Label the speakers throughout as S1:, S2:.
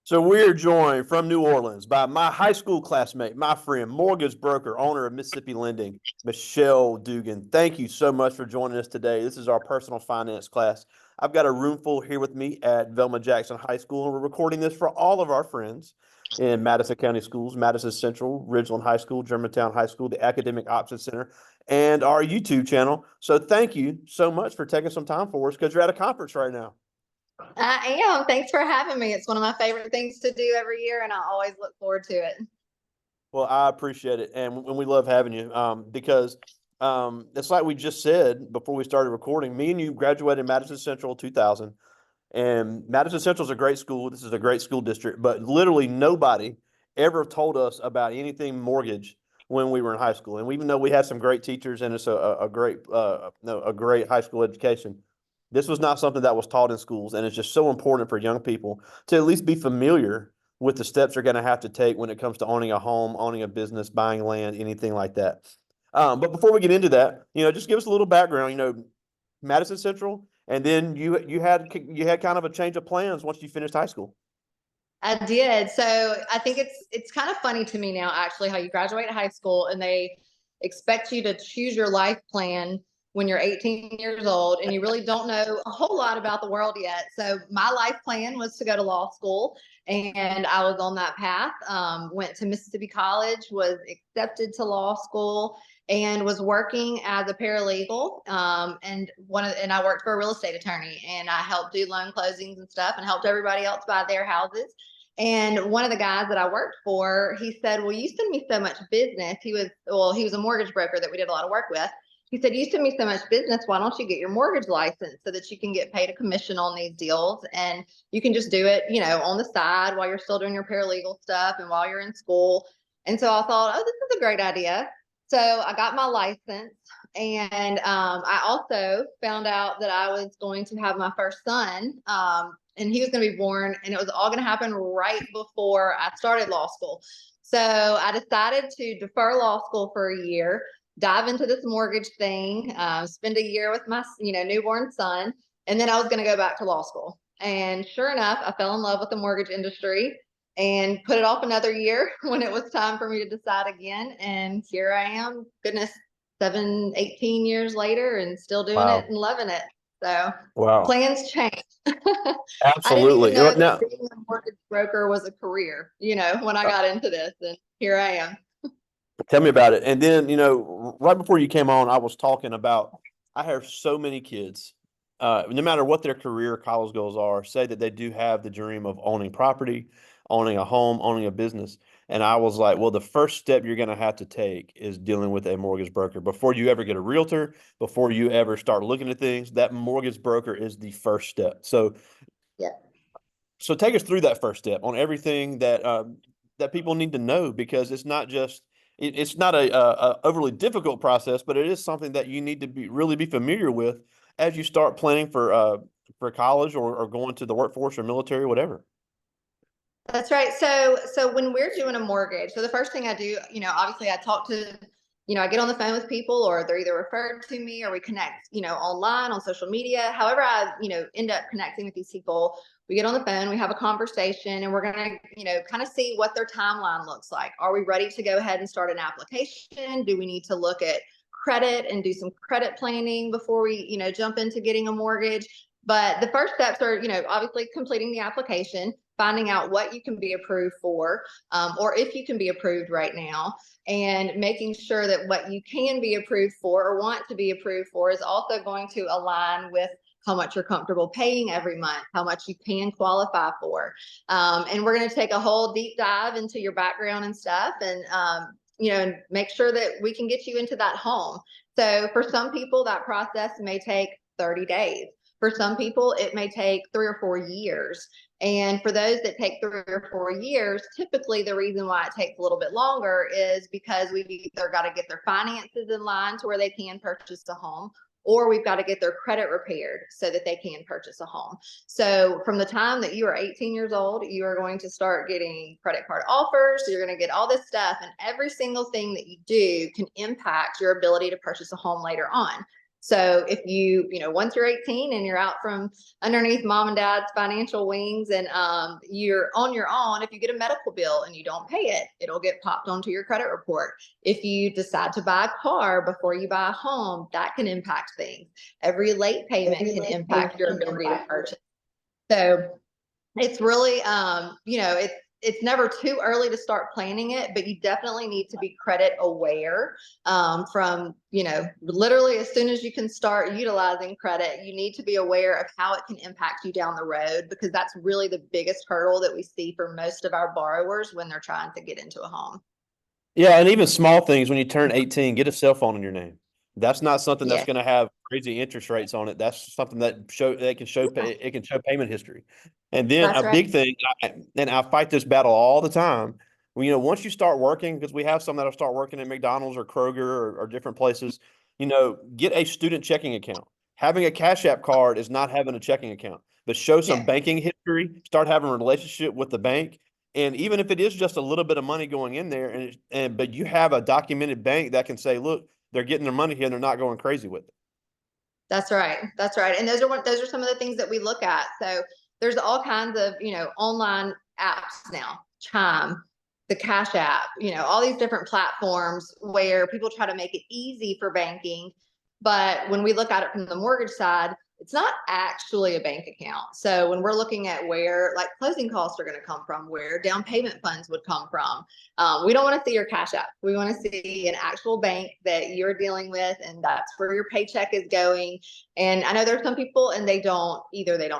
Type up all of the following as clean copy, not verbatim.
S1: So we're joined from New Orleans by my high school classmate, my friend, mortgage broker, owner of Mississippi Lending, Michelle Dugan. Thank you so much for joining us today. This is our personal finance class. I've got a room full here with me at Velma Jackson High School, and we're recording this for all of our friends in Madison County Schools, Madison Central, Ridgeland High School, Germantown High School, the Academic Options Center, and our YouTube channel. So thank you so much for taking some time for us because you're at a conference right now.
S2: I am. Thanks for having me. It's one of my favorite things to do every year, and I always look forward to it.
S1: Well, I appreciate it, and we love having you because it's like we just said before we started recording. Me and you graduated Madison Central 2000, and Madison Central is a great school. This is a great school district, but literally nobody ever told us about anything mortgage when we were in high school. And even though we had some great teachers and it's a great no, a great high school education, this was not something that was taught in schools, and it's just so important for young people to at least be familiar with the steps they're going to have to take when it comes to owning a home, owning a business, buying land, anything like that. But before we get into that, just give us a little background. Madison Central, and then you had kind of a change of plans once you finished high school.
S2: I did. So I think it's kind of funny to me now, actually, how you graduate high school and they expect you to choose your life plan when you're 18 years old and you really don't know a whole lot about the world yet. So my life plan was to go to law school, and I was on that path. Went to Mississippi College, was accepted to law school, and was working as a paralegal. And I worked for a real estate attorney, and I helped do loan closings and stuff, and helped everybody else buy their houses. And one of the guys that I worked for, he said, "Well, you send me so much business." He was a mortgage broker that we did a lot of work with. He said, "You send me so much business. Why don't you get your mortgage license so that you can get paid a commission on these deals? And you can just do it, on the side while you're still doing your paralegal stuff and while you're in school." And so I thought, oh, this is a great idea. So I got my license, and I also found out that I was going to have my first son. And he was going to be born, and it was all going to happen right before I started law school. So I decided to defer law school for a year, dive into this mortgage thing, spend a year with my newborn son, and then I was going to go back to law school. And sure enough, I fell in love with the mortgage industry and put it off another year when it was time for me to decide again. And here I am, goodness, 18 years later, and still doing it
S1: Wow.
S2: and loving it. So
S1: Wow.
S2: plans change. I didn't even
S1: Absolutely.
S2: know that
S1: Now,
S2: being a mortgage broker was a career, when I got into this, and here I am.
S1: tell me about it. And then, right before you came on, I was talking about I have so many kids, no matter what their career college goals are, say that they do have the dream of owning property, owning a home, owning a business. And I was like, well, the first step you're going to have to take is dealing with a mortgage broker. Before you ever get a realtor, before you ever start looking at things, that mortgage broker is the first step. So,
S2: Yeah.
S1: so take us through that first step on everything that people need to know, because it's not just it's not a overly difficult process, but it is something that you need to really be familiar with as you start planning for college or going to the workforce or military, whatever.
S2: That's right. So when we're doing a mortgage, so the first thing I do, obviously I talk to, I get on the phone with people, or they're either referred to me, or we connect, online on social media. However, I, end up connecting with these people. We get on the phone, we have a conversation, and we're going to, kind of see what their timeline looks like. Are we ready to go ahead and start an application? Do we need to look at credit and do some credit planning before we, jump into getting a mortgage? But the first steps are, obviously completing the application, finding out what you can be approved for, or if you can be approved right now, and making sure that what you can be approved for or want to be approved for is also going to align with how much you're comfortable paying every month, how much you can qualify for. And we're going to take a whole deep dive into your background and stuff, and and make sure that we can get you into that home. So for some people, that process may take 30 days. For some people, it may take 3 or 4 years. And for those that take 3 or 4 years, typically the reason why it takes a little bit longer is because we've either got to get their finances in line to where they can purchase a home, or we've got to get their credit repaired so that they can purchase a home. So from the time that you are 18 years old, you are going to start getting credit card offers. So you're going to get all this stuff, and every single thing that you do can impact your ability to purchase a home later on. So if once you're 18 and you're out from underneath mom and dad's financial wings and you're on your own, if you get a medical bill and you don't pay it, it'll get popped onto your credit report. If you decide to buy a car before you buy a home, that can impact things. Every late payment can impact your ability to purchase. So it's really, it's never too early to start planning it, but you definitely need to be credit aware from, literally as soon as you can start utilizing credit, you need to be aware of how it can impact you down the road, because that's really the biggest hurdle that we see for most of our borrowers when they're trying to get into a home.
S1: Yeah, and even small things, when you turn 18, get a cell phone in your name. That's not something that's
S2: Yeah,
S1: going to have crazy interest rates on it. That's something that can show it can show payment history. And then
S2: that's
S1: a
S2: right.
S1: big thing, and I fight this battle all the time. Well, once you start working, because we have some that'll start working at McDonald's or Kroger or different places, get a student checking account. Having a Cash App card is not having a checking account, but show some
S2: Yeah.
S1: banking history, start having a relationship with the bank. And even if it is just a little bit of money going in there, but you have a documented bank that can say, look, they're getting their money here and they're not going crazy with it.
S2: That's right. That's right. And those are some of the things that we look at. So there's all kinds of, online apps now, Chime, the Cash App, all these different platforms where people try to make it easy for banking. But when we look at it from the mortgage side, it's not actually a bank account. So when we're looking at where like closing costs are going to come from, where down payment funds would come from, we don't want to see your Cash App. We want to see an actual bank that you're dealing with, and that's where your paycheck is going. And I know there's some people, and they don't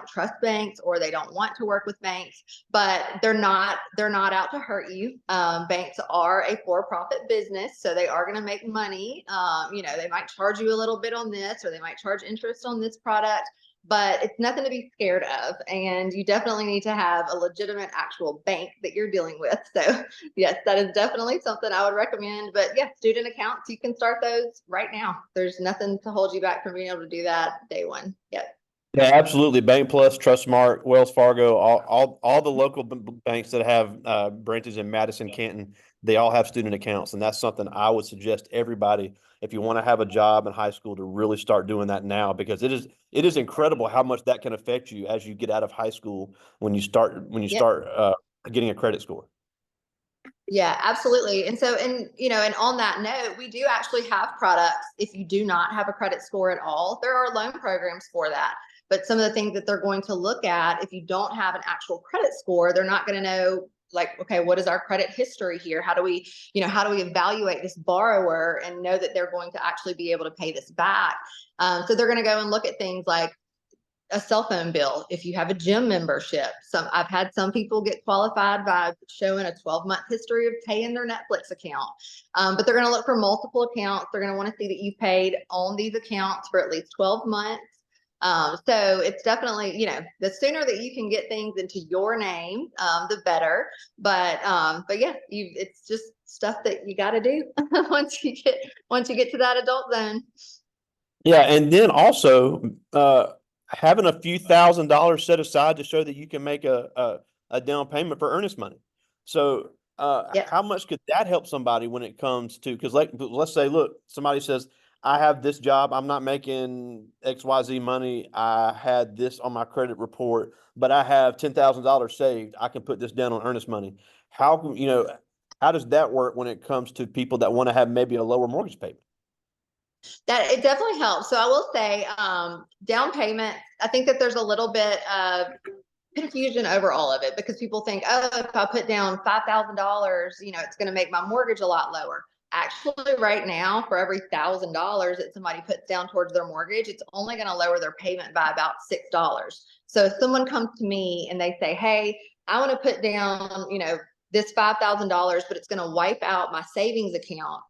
S2: trust banks, or they don't want to work with banks, but they're not out to hurt you. Banks are a for-profit business, so they are going to make money. They might charge you a little bit on this, or they might charge interest on this product, but it's nothing to be scared of. And you definitely need to have a legitimate actual bank that you're dealing with. So yes, that is definitely something I would recommend. But yeah, student accounts, you can start those right now. There's nothing to hold you back from being able to do that day one. Yep.
S1: Yeah, absolutely. Bank Plus, Trustmark, Wells Fargo, all the local banks that have branches in Madison, Canton, they all have student accounts, and that's something I would suggest everybody, if you want to have a job in high school, to really start doing that now, because it is incredible how much that can affect you as you get out of high school when you start
S2: Yep.
S1: getting a credit score.
S2: Yeah, absolutely. And so, and on that note, we do actually have products. If you do not have a credit score at all, there are loan programs for that. But some of the things that they're going to look at, if you don't have an actual credit score, they're not going to know, like, okay, what is our credit history here? How do we evaluate this borrower and know that they're going to actually be able to pay this back? So they're going to go and look at things like a cell phone bill, if you have a gym membership. I've had some people get qualified by showing a 12-month history of paying their Netflix account. But they're going to look for multiple accounts. They're going to want to see that you paid on these accounts for at least 12 months. So it's definitely, the sooner that you can get things into your name, the better. But yeah, it's just stuff that you got to do once you get to that adult zone.
S1: Yeah, and then also having a few $1,000s set aside to show that you can make a down payment for earnest money. So
S2: Yeah.
S1: how much could that help somebody when it comes to, because let's say, look, somebody says, I have this job, I'm not making XYZ money, I had this on my credit report, but I have $10,000 saved, I can put this down on earnest money. How does that work when it comes to people that want to have maybe a lower mortgage payment?
S2: That it definitely helps. So I will say, down payment, I think that there's a little bit of confusion over all of it, because people think, oh, if I put down $5,000, it's going to make my mortgage a lot lower. Actually, right now, for every $1,000 that somebody puts down towards their mortgage, it's only going to lower their payment by about $6. So if someone comes to me and they say, hey, I want to put down, this $5,000, but it's going to wipe out my savings account,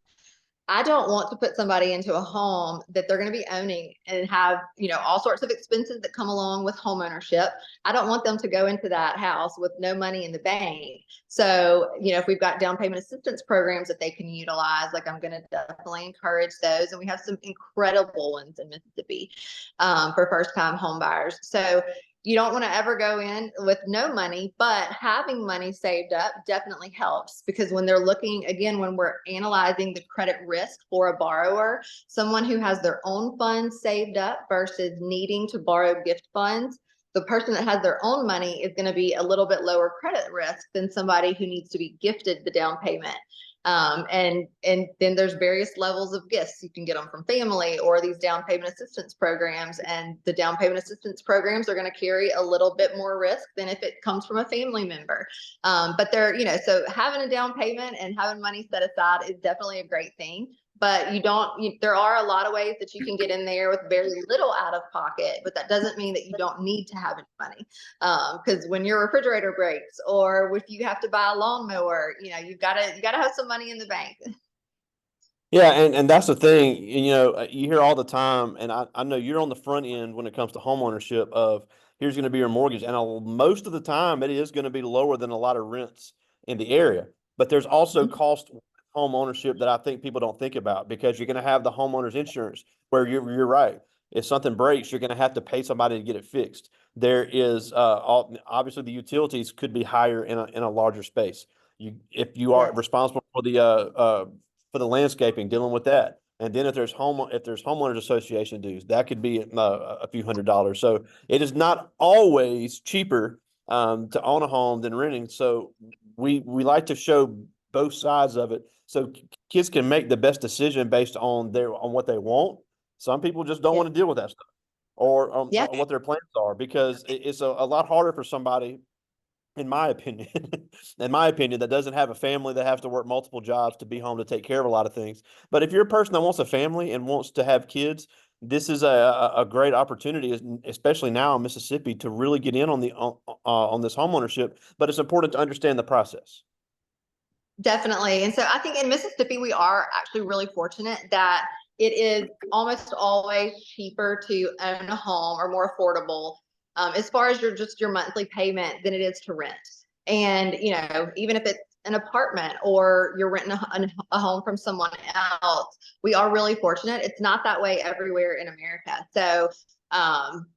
S2: I don't want to put somebody into a home that they're going to be owning and have, all sorts of expenses that come along with home ownership. I don't want them to go into that house with no money in the bank. So, if we've got down payment assistance programs that they can utilize, like, I'm going to definitely encourage those. And we have some incredible ones in Mississippi for first time home buyers. So you don't want to ever go in with no money, but having money saved up definitely helps, because when they're looking, again, when we're analyzing the credit risk for a borrower, someone who has their own funds saved up versus needing to borrow gift funds, the person that has their own money is going to be a little bit lower credit risk than somebody who needs to be gifted the down payment. And then there's various levels of gifts. You can get them from family or these down payment assistance programs, and the down payment assistance programs are going to carry a little bit more risk than if it comes from a family member. But they're, so having a down payment and having money set aside is definitely a great thing. But there are a lot of ways that you can get in there with very little out of pocket, but that doesn't mean that you don't need to have any money. Because when your refrigerator breaks, or if you have to buy a lawnmower, you gotta have some money in the bank.
S1: Yeah, and that's the thing, you hear all the time, and I know you're on the front end when it comes to home ownership of here's going to be your mortgage. And most of the time it is going to be lower than a lot of rents in the area. But there's also cost with home ownership that I think people don't think about, because you're going to have the homeowner's insurance where you're right. If something breaks, you're going to have to pay somebody to get it fixed. There is obviously the utilities could be higher in a larger space. If you are
S2: Yes.
S1: responsible for the landscaping, dealing with that. And then if there's homeowners association dues, that could be a few $100s. So it is not always cheaper to own a home than renting. So we like to show both sides of it, so kids can make the best decision based on what they want. Some people just don't
S2: Yeah.
S1: want to deal with that stuff, or
S2: Yeah.
S1: what their plans are, because it's a lot harder for somebody, in my opinion, that doesn't have a family, that has to work multiple jobs to be home to take care of a lot of things. But if you're a person that wants a family and wants to have kids, this is a great opportunity, especially now in Mississippi, to really get in on this homeownership. But it's important to understand the process.
S2: Definitely. And so I think in Mississippi, we are actually really fortunate that it is almost always cheaper to own a home, or more affordable, as far as your monthly payment, than it is to rent. And, even if it's an apartment or you're renting a home from someone else, we are really fortunate. It's not that way everywhere in America. So,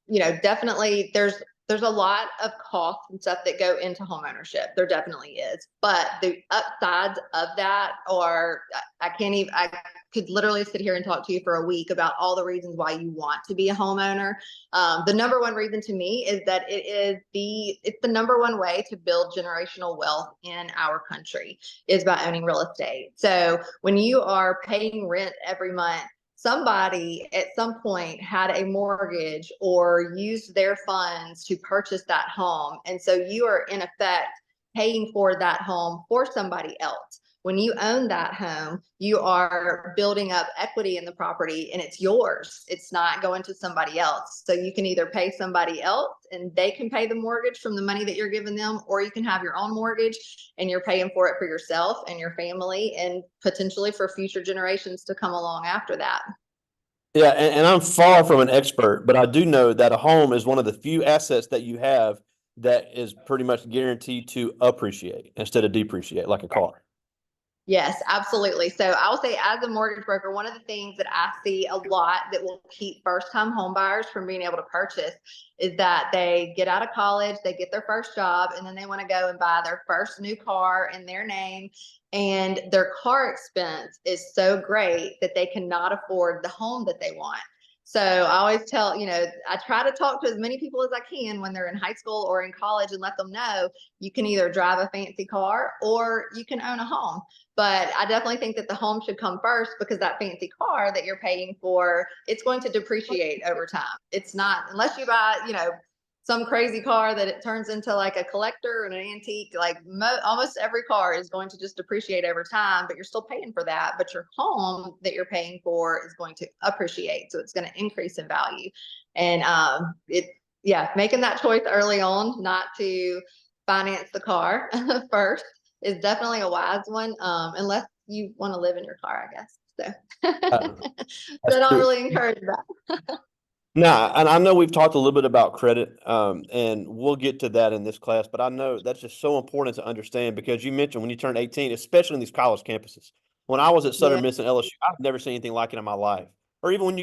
S2: definitely there's a lot of costs and stuff that go into home ownership. There definitely is. But the upsides of that are, I could literally sit here and talk to you for a week about all the reasons why you want to be a homeowner. The number one reason to me is that it's the number one way to build generational wealth in our country, is by owning real estate. So when you are paying rent every month, somebody at some point had a mortgage or used their funds to purchase that home. And so you are in effect paying for that home for somebody else. When you own that home, you are building up equity in the property, and it's yours. It's not going to somebody else. So you can either pay somebody else and they can pay the mortgage from the money that you're giving them, or you can have your own mortgage and you're paying for it for yourself and your family, and potentially for future generations to come along after that.
S1: Yeah, and I'm far from an expert, but I do know that a home is one of the few assets that you have that is pretty much guaranteed to appreciate instead of depreciate, like a car.
S2: Yes, absolutely. So I'll say, as a mortgage broker, one of the things that I see a lot that will keep first-time home buyers from being able to purchase is that they get out of college, they get their first job, and then they want to go and buy their first new car in their name. And their car expense is so great that they cannot afford the home that they want. So I always tell, I try to talk to as many people as I can when they're in high school or in college, and let them know you can either drive a fancy car or you can own a home. But I definitely think that the home should come first, because that fancy car that you're paying for, it's going to depreciate over time. It's not, unless you buy, some crazy car that it turns into like a collector and an antique, like almost every car is going to just depreciate over time, but you're still paying for that. But your home that you're paying for is going to appreciate. So it's going to increase in value. And making that choice early on not to finance the car first is definitely a wise one, unless you want to live in your car, I guess. So,
S1: That's
S2: I don't
S1: true.
S2: really encourage that.
S1: Nah, and I know we've talked a little bit about credit, and we'll get to that in this class, but I know that's just so important to understand, because you mentioned when you turn 18, especially in these college campuses. When I was at
S2: Yeah.
S1: Southern Miss and LSU, I've never seen anything like it in my life. Or even when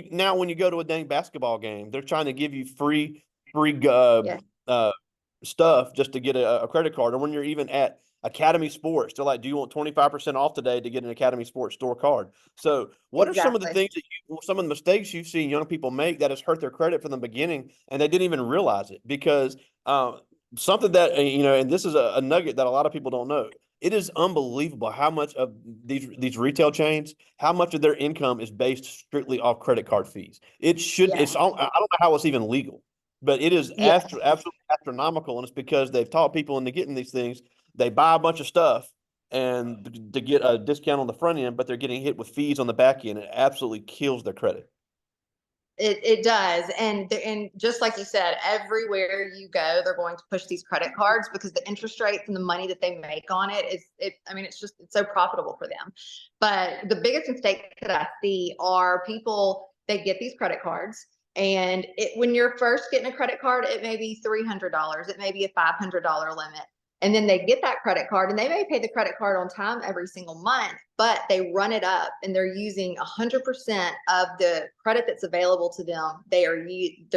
S1: you go to a dang basketball game, they're trying to give you free
S2: Yeah.
S1: stuff just to get a credit card. Or when you're even at Academy Sports, they're like, do you want 25% off today to get an Academy Sports store card? So what are some of the
S2: Exactly.
S1: things that some of the mistakes you've seen young people make that has hurt their credit from the beginning and they didn't even realize it? Because something that, and this is a nugget that a lot of people don't know. It is unbelievable how much of these retail chains, how much of their income is based strictly off credit card fees. It should,
S2: Yeah.
S1: I don't know how it's even legal, but it is
S2: Yeah.
S1: absolutely astronomical. And it's because they've taught people into getting these things. They buy a bunch of stuff and to get a discount on the front end, but they're getting hit with fees on the back end. It absolutely kills their credit.
S2: It does. And just like you said, everywhere you go, they're going to push these credit cards because the interest rates and the money that they make on it's so profitable for them. But the biggest mistake that I see are people, they get these credit cards, and when you're first getting a credit card, it may be $300, it may be a $500 limit. And then they get that credit card and they may pay the credit card on time every single month, but they run it up and they're using 100% of the credit that's available to them. They're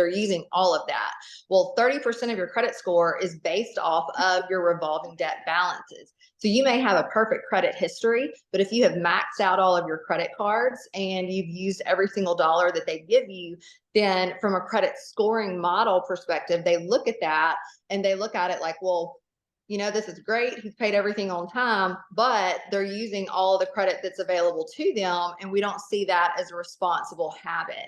S2: using all of that. Well, 30% of your credit score is based off of your revolving debt balances. So you may have a perfect credit history, but if you have maxed out all of your credit cards and you've used every single dollar that they give you, then from a credit scoring model perspective, they look at that and they look at it like, well, this is great. He's paid everything on time, but they're using all the credit that's available to them. And we don't see that as a responsible habit.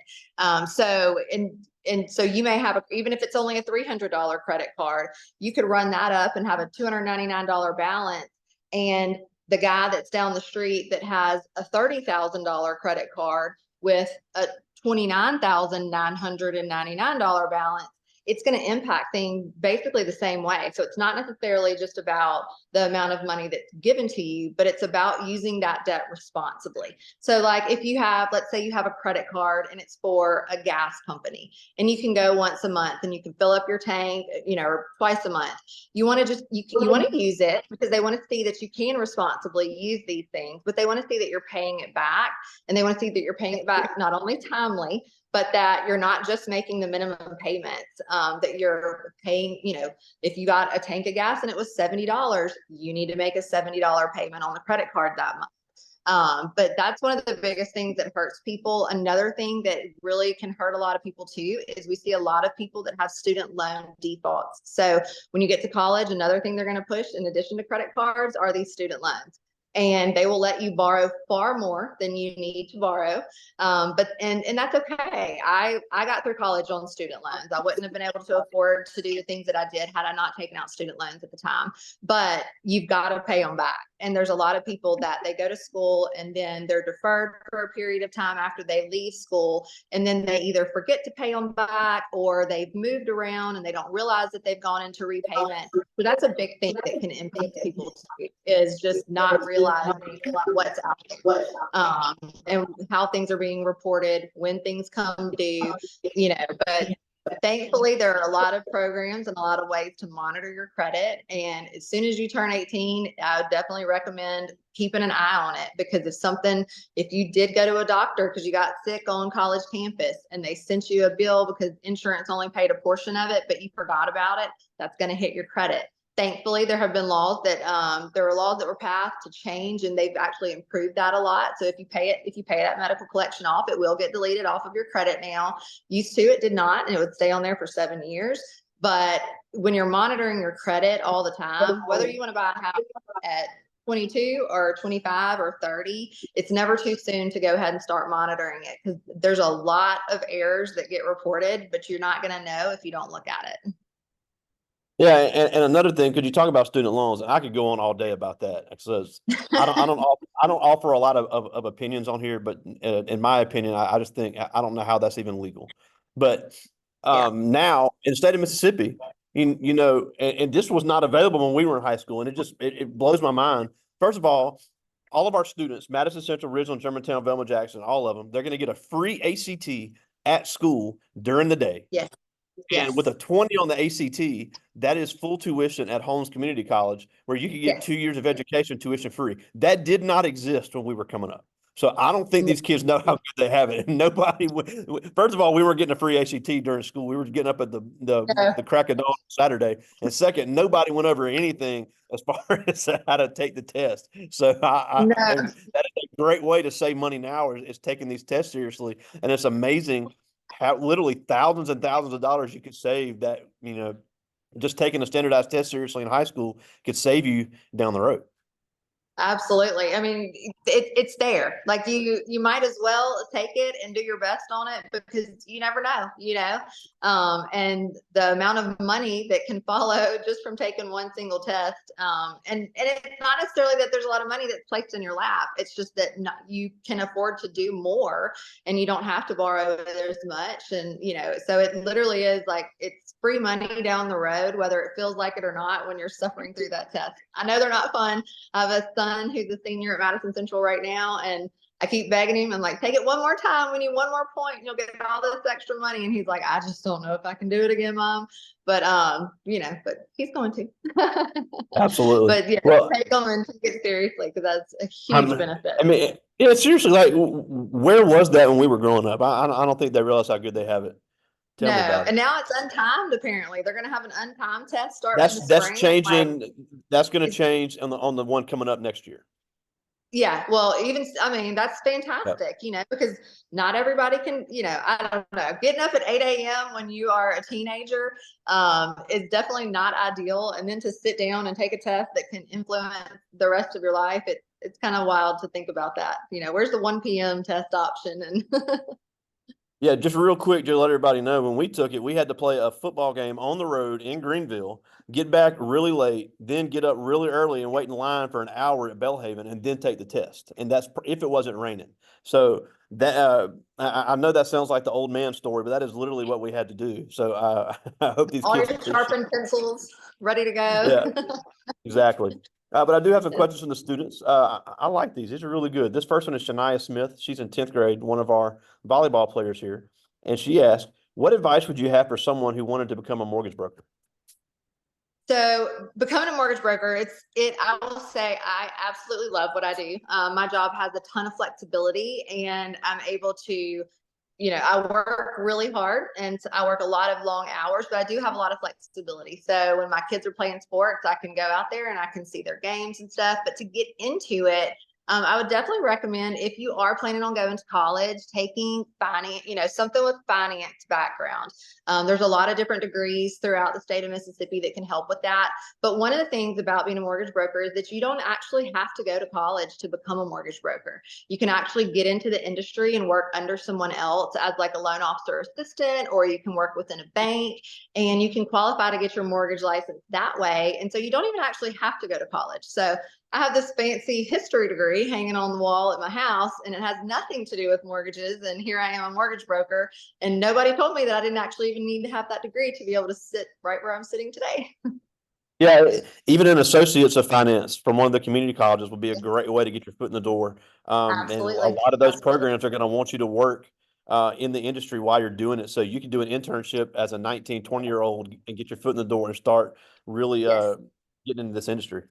S2: So you may have, even if it's only a $300 credit card, you could run that up and have a $299 balance. And the guy that's down the street that has a $30,000 credit card with a $29,999 balance, it's going to impact things basically the same way. So it's not necessarily just about the amount of money that's given to you, but it's about using that debt responsibly. So like if you have, let's say you have a credit card and it's for a gas company and you can go once a month and you can fill up your tank, or twice a month. You want to you want to use it because they want to see that you can responsibly use these things, but they want to see that you're paying it back, and they want to see that you're paying it back not only timely, but that you're not just making the minimum payments, that you're paying, if you got a tank of gas and it was $70, you need to make a $70 payment on the credit card that month. But that's one of the biggest things that hurts people. Another thing that really can hurt a lot of people too is we see a lot of people that have student loan defaults. So when you get to college, another thing they're going to push in addition to credit cards are these student loans. And they will let you borrow far more than you need to borrow. But that's okay. I got through college on student loans. I wouldn't have been able to afford to do the things that I did had I not taken out student loans at the time. But you've got to pay them back. And there's a lot of people that they go to school and then they're deferred for a period of time after they leave school. And then they either forget to pay them back or they've moved around and they don't realize that they've gone into repayment. So that's a big thing that can impact people too, is just not realizing what's out there, and how things are being reported when things come due, but thankfully there are a lot of programs and a lot of ways to monitor your credit. And as soon as you turn 18, I would definitely recommend keeping an eye on it, because if you did go to a doctor because you got sick on college campus and they sent you a bill because insurance only paid a portion of it, but you forgot about it, that's going to hit your credit. Thankfully, there have been laws that there are laws that were passed to change, and they've actually improved that a lot. So if you pay that medical collection off, it will get deleted off of your credit now. Used to, it did not, and it would stay on there for 7 years. But when you're monitoring your credit all the time, whether you want to buy a house at 22 or 25 or 30, it's never too soon to go ahead and start monitoring it, because there's a lot of errors that get reported, but you're not going to know if you don't look at it.
S1: Yeah, and another thing, could you talk about student loans? I could go on all day about that. Because I don't offer a lot of opinions on here, but in my opinion, I just think I don't know how that's even legal. But now in the state of Mississippi, and this was not available when we were in high school, and it blows my mind. First of all of our students, Madison Central, Ridgeland, Germantown, Velma Jackson, all of them, they're going to get a free ACT at school during the day.
S2: Yes.
S1: And with a 20 on the ACT, that is full tuition at Holmes Community College, where you could get 2 years of education tuition free. That did not exist when we were coming up. So I don't think these kids know how good they have it. And nobody, first of all, we weren't getting a free ACT during school. We were getting up at the crack of dawn on Saturday. And second, nobody went over anything as far as how to take the test. So and
S2: No,
S1: that is a great way to save money now is taking these tests seriously. And it's amazing how literally thousands and thousands of dollars you could save that, just taking a standardized test seriously in high school could save you down the road.
S2: absolutely. I mean, it's there. Like you might as well take it and do your best on it because you never know. And the amount of money that can follow just from taking one single test. And it's not necessarily that there's a lot of money that's placed in your lap. It's just that you can afford to do more and you don't have to borrow as much. And, so it literally is like, it's free money down the road, whether it feels like it or not, when you're suffering through that test. I know they're not fun. I have a son who's a senior at Madison Central right now, and I keep begging him. I'm like, take it one more time. We need one more point, and you'll get all this extra money. And he's like, I just don't know if I can do it again, Mom. But but he's going to.
S1: Absolutely.
S2: But yeah,
S1: Well,
S2: take them and take it seriously because that's a huge benefit.
S1: I mean, yeah, seriously, like, where was that when we were growing up? I don't think they realize how good they have it. Tell me
S2: No,
S1: about it.
S2: and now it's untimed. Apparently, they're going to have an untimed test starting in the
S1: That's
S2: spring. Like,
S1: changing. That's going to change on the one coming up next year.
S2: yeah, well, I mean, that's
S1: Yep.
S2: fantastic, because not everybody can, I don't know, getting up at 8 a.m. when you are a teenager is definitely not ideal. And then to sit down and take a test that can influence the rest of your life, it's kind of wild to think about that. Where's the 1 p.m. test option? And
S1: Yeah, just real quick to let everybody know, when we took it, we had to play a football game on the road in Greenville, get back really late, then get up really early and wait in line for an hour at Belhaven, and then take the test. And that's if it wasn't raining. So that I know that sounds like the old man story, but that is literally what we had to do. So I hope these
S2: all
S1: kids
S2: your
S1: appreciate.
S2: sharpened pencils ready to
S1: Yeah,
S2: go.
S1: exactly. But I do have some questions from the students. I like these. These are really good. This first one is Shania Smith. She's in 10th grade, one of our volleyball players here. And she asked, what advice would you have for someone who wanted to become a mortgage broker?
S2: So becoming a mortgage broker, I will say I absolutely love what I do. My job has a ton of flexibility and I'm able to, I work really hard and I work a lot of long hours, but I do have a lot of flexibility. So when my kids are playing sports, I can go out there and I can see their games and stuff. But to get into it, I would definitely recommend, if you are planning on going to college, taking finance, something with finance background. There's a lot of different degrees throughout the state of Mississippi that can help with that. But one of the things about being a mortgage broker is that you don't actually have to go to college to become a mortgage broker. You can actually get into the industry and work under someone else as like a loan officer assistant, or you can work within a bank and you can qualify to get your mortgage license that way. And so you don't even actually have to go to college. So I have this fancy history degree hanging on the wall at my house, and it has nothing to do with mortgages. And here I am, a mortgage broker, and nobody told me that I didn't actually even need to have that degree to be able to sit right where I'm sitting today.
S1: Yeah, even an associates of finance from one of the community colleges would be a great way to get your foot in the door. And a
S2: Absolutely.
S1: lot of those
S2: Absolutely.
S1: programs are going to want you to work in the industry while you're doing it. So you can do an internship as a 19, 20-year-old and get your foot in the door and start really
S2: Yes.
S1: getting into this industry.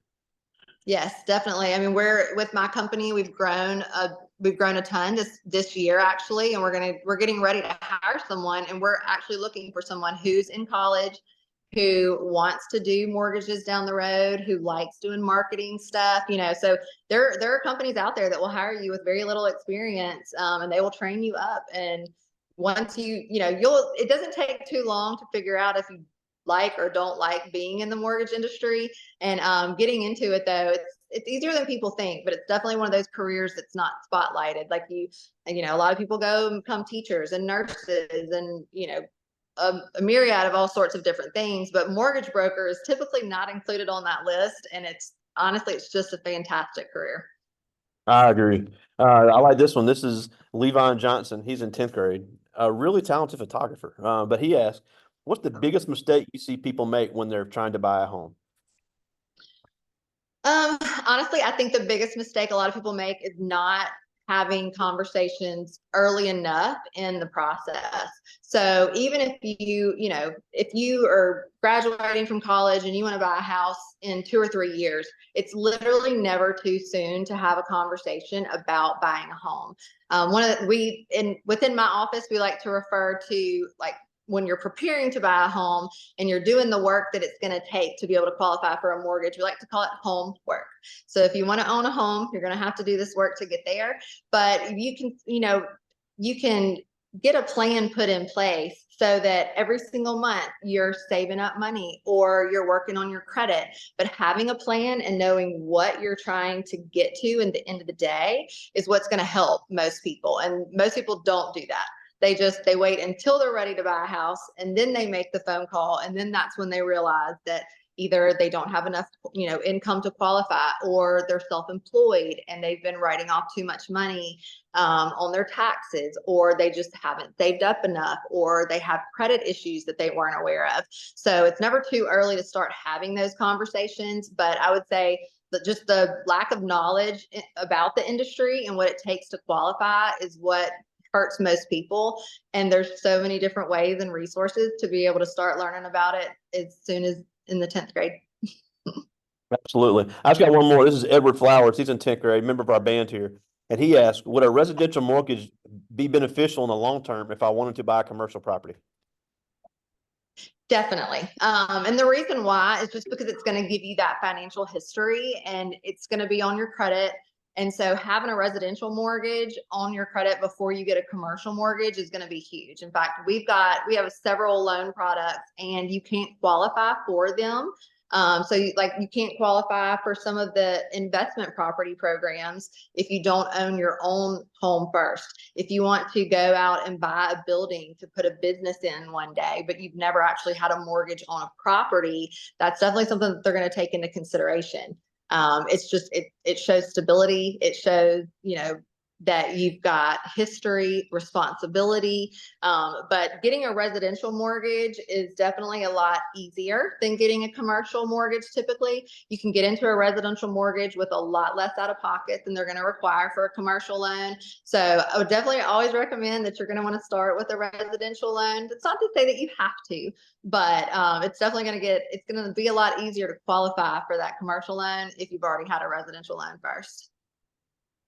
S2: Yes, definitely. I mean, we're with my company, we've grown a ton this year actually, and we're getting ready to hire someone, and we're actually looking for someone who's in college, who wants to do mortgages down the road, who likes doing marketing stuff, so there are companies out there that will hire you with very little experience, and they will train you up. And once it doesn't take too long to figure out if you like or don't like being in the mortgage industry. And getting into it though, it's easier than people think, but it's definitely one of those careers that's not spotlighted. Like a lot of people go and become teachers and nurses and a myriad of all sorts of different things, but mortgage broker is typically not included on that list. And it's just a fantastic career.
S1: I agree. I like this one. This is Levon Johnson. He's in 10th grade, a really talented photographer. But he asked, what's the biggest mistake you see people make when they're trying to buy a home?
S2: Honestly, I think the biggest mistake a lot of people make is not having conversations early enough in the process. So even if if you are graduating from college and you want to buy a house in 2 or 3 years, it's literally never too soon to have a conversation about buying a home. Within my office, we like to refer to, like, when you're preparing to buy a home and you're doing the work that it's going to take to be able to qualify for a mortgage, we like to call it home work. So if you want to own a home, you're going to have to do this work to get there. But you can get a plan put in place so that every single month you're saving up money or you're working on your credit. But having a plan and knowing what you're trying to get to in the end of the day is what's going to help most people. And most people don't do that. They wait until they're ready to buy a house, and then they make the phone call, and then that's when they realize that either they don't have enough, income to qualify, or they're self-employed and they've been writing off too much money on their taxes, or they just haven't saved up enough, or they have credit issues that they weren't aware of. So it's never too early to start having those conversations. But I would say that just the lack of knowledge about the industry and what it takes to qualify is what hurts most people. And there's so many different ways and resources to be able to start learning about it as soon as in the 10th grade.
S1: Absolutely. I just got one more. This is Edward Flowers. He's in 10th grade, member of our band here. And he asked, would a residential mortgage be beneficial in the long term if I wanted to buy a commercial property?
S2: Definitely. And the reason why is just because it's going to give you that financial history and it's going to be on your credit. And so having a residential mortgage on your credit before you get a commercial mortgage is going to be huge. In fact, we have several loan products and you can't qualify for them. So you can't qualify for some of the investment property programs if you don't own your own home first. If you want to go out and buy a building to put a business in one day, but you've never actually had a mortgage on a property, that's definitely something that they're going to take into consideration. It shows stability. It shows, that you've got history, responsibility. But getting a residential mortgage is definitely a lot easier than getting a commercial mortgage. Typically, you can get into a residential mortgage with a lot less out of pocket than they're going to require for a commercial loan. So I would definitely always recommend that you're going to want to start with a residential loan. That's not to say that you have to, but it's definitely it's going to be a lot easier to qualify for that commercial loan if you've already had a residential loan first.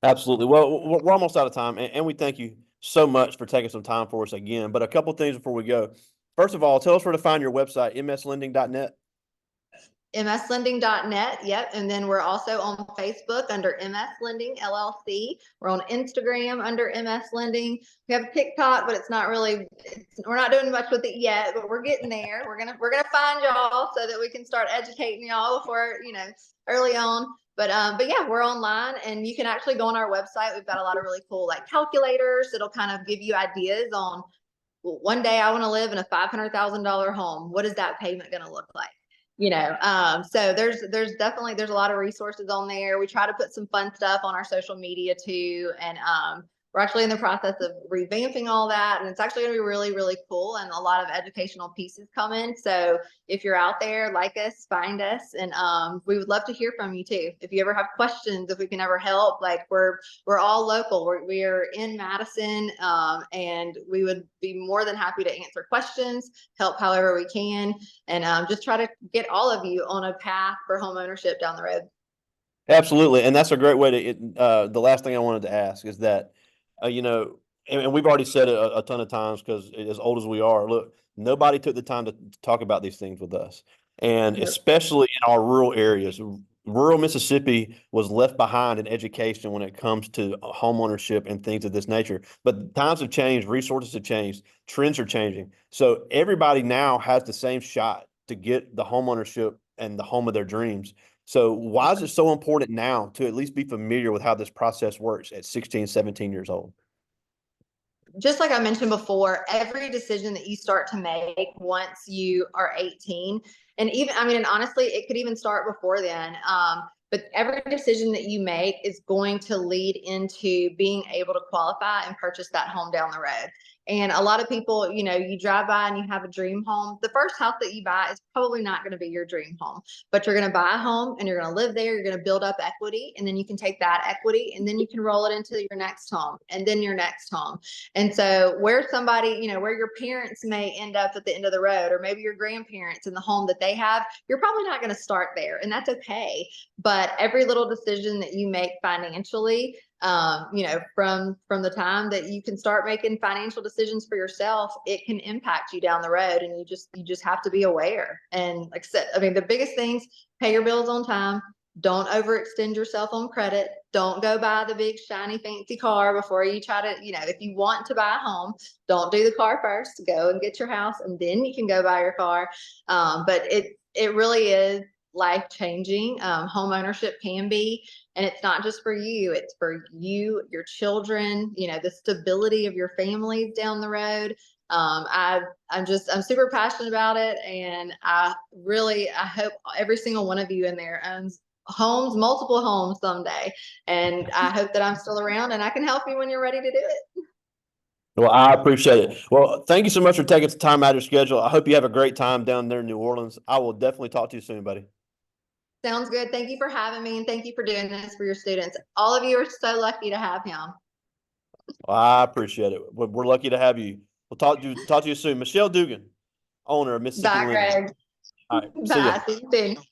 S1: Absolutely. Well, we're almost out of time, and we thank you so much for taking some time for us again. But a couple things before we go. First of all, tell us where to find your website, mslending.net.
S2: mslending.net. Yep. And then we're also on Facebook under MS Lending LLC. We're on Instagram under MS Lending. We have a TikTok, but we're not doing much with it yet, but we're getting there. We're going to find y'all so that we can start educating y'all before, early on. But yeah, we're online and you can actually go on our website. We've got a lot of really cool calculators that'll kind of give you ideas on, well, one day I want to live in a $500,000 home. What is that payment going to look like? So there's a lot of resources on there. We try to put some fun stuff on our social media too. And we're actually in the process of revamping all that. And it's actually going to be really, really cool. And a lot of educational pieces coming. So if you're out there, like us, find us. And we would love to hear from you too. If you ever have questions, if we can ever help, we're all local. We're in Madison, and we would be more than happy to answer questions, help however we can, and just try to get all of you on a path for home ownership down the road.
S1: Absolutely. And that's a great way to, the last thing I wanted to ask is that, and we've already said it a ton of times because as old as we are, look, nobody took the time to talk about these things with us. And
S2: Yep.
S1: especially in our rural areas, rural Mississippi was left behind in education when it comes to home ownership and things of this nature. But times have changed, resources have changed, trends are changing. So everybody now has the same shot to get the home ownership and the home of their dreams. So why is it so important now to at least be familiar with how this process works at 16, 17 years old?
S2: Just like I mentioned before, every decision that you start to make once you are 18, and honestly, it could even start before then. But every decision that you make is going to lead into being able to qualify and purchase that home down the road. And a lot of people, you drive by and you have a dream home. The first house that you buy is probably not going to be your dream home, but you're going to buy a home and you're going to live there. You're going to build up equity, and then you can take that equity and then you can roll it into your next home and then your next home. And so where somebody, where your parents may end up at the end of the road, or maybe your grandparents in the home that they have, you're probably not going to start there, and that's okay. But every little decision that you make financially, from the time that you can start making financial decisions for yourself, it can impact you down the road. And you just have to be aware. And like I said, I mean, the biggest things: pay your bills on time. Don't overextend yourself on credit. Don't go buy the big shiny fancy car before you try to, if you want to buy a home, don't do the car first. Go and get your house, and then you can go buy your car. But it really is life changing. Home ownership can be, and it's not just for you, it's for you, your children, the stability of your families down the road. I'm super passionate about it, and I hope every single one of you in there owns homes, multiple homes someday. And I hope that I'm still around and I can help you when you're ready to do it.
S1: Well, I appreciate it. Well, thank you so much for taking some time out of your schedule. I hope you have a great time down there in New Orleans. I will definitely talk to you soon, buddy.
S2: Sounds good. Thank you for having me, and thank you for doing this for your students. All of you are so lucky to have him.
S1: Well, I appreciate it. We're lucky to have you. We'll talk to you soon. Michelle Dugan, owner of Mississippi
S2: Bye,
S1: Lending.
S2: Greg.
S1: All right. See ya.
S2: Bye. See you soon.